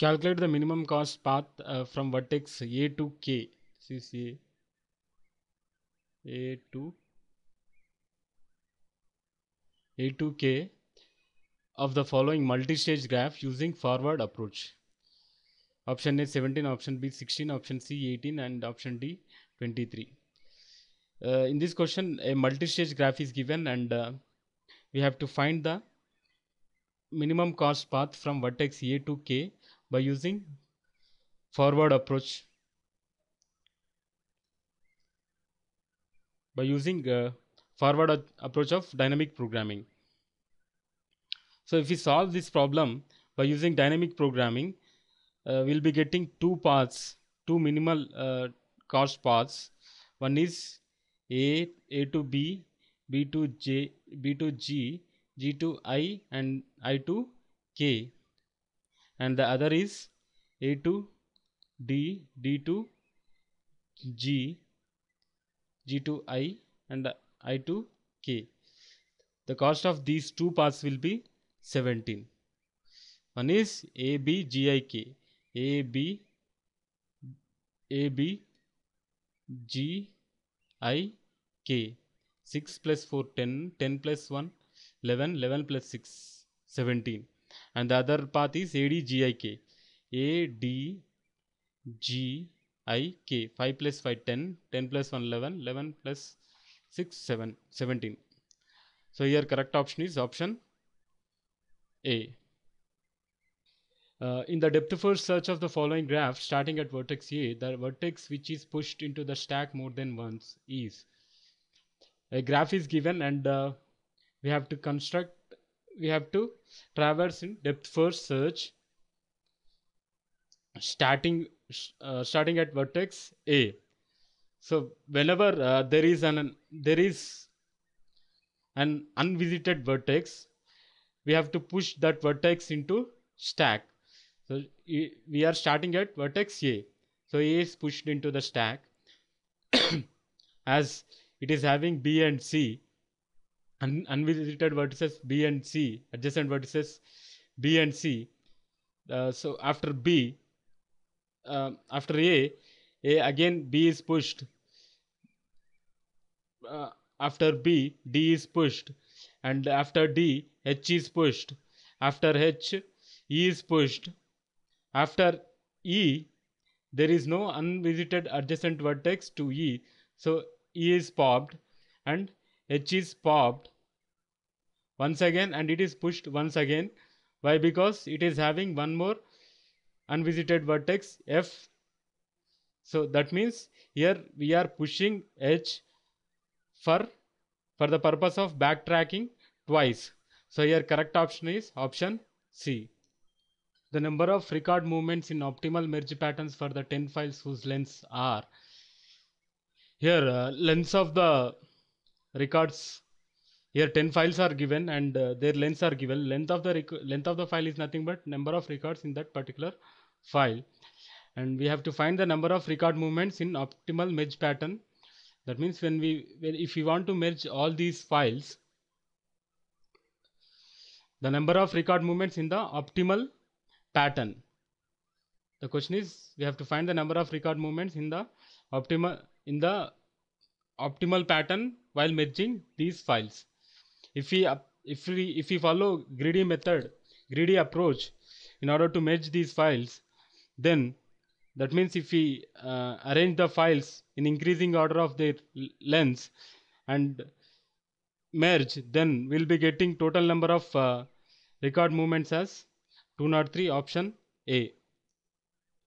Calculate the minimum cost path from vertex A to K. This is A to K of the following multi-stage graph using forward approach. Option A 17, option B 16, option C 18, and option D 23. In this question, a multi-stage graph is given, and we have to find the minimum cost path from vertex A to K by using forward approach. Forward approach of dynamic programming. So if we solve this problem by using dynamic programming, we'll be getting two paths, two minimal cost paths. One is A to B, B to J, B to G, G to I, and I to K. And the other is A to D, D to G, G to I, and I to K. The cost of these two paths will be 17. One is ABGIK, AB, GIK, 6 plus 4, 10, 10 plus 1, 11, 11 plus 6, 17. And the other path is ADGIK, ADGIK, 5 plus 5, 10, 10 plus 1, 11, 11 plus 6, 7, 17. So here correct option is option A. In the depth first search of the following graph, starting at vertex A, the vertex which is pushed into the stack more than once is. A graph is given, and we have to traverse in depth first search, starting at vertex A. So whenever there is an unvisited vertex, we have to push that vertex into stack. So we are starting at vertex A. So A is pushed into the stack as it is having B and C, unvisited vertices B and C, adjacent vertices B and C. So after B, after A again B is pushed. After B, D is pushed, and after D, H is pushed. After H, E is pushed. After E, there is no unvisited adjacent vertex to E, so E is popped and H is popped once again, and it is pushed once again. Why? Because it is having one more unvisited vertex, F. So that means here we are pushing H for the purpose of backtracking twice. So here correct option is option C. The number of record movements in optimal merge patterns for the 10 files whose lengths are. Here lengths of the records, here 10 files are given, and their lengths are given. Length of the file is nothing but number of records in that particular file, and we have to find the number of record movements in optimal merge pattern. That means if we want to merge all these files, the number of record movements in the optimal pattern. The question is, we have to find the number of record movements in the optimal pattern while merging these files. If we follow greedy approach in order to merge these files, then that means if we arrange the files in increasing order of their lengths and merge, then we'll be getting total number of record movements as 203, option A.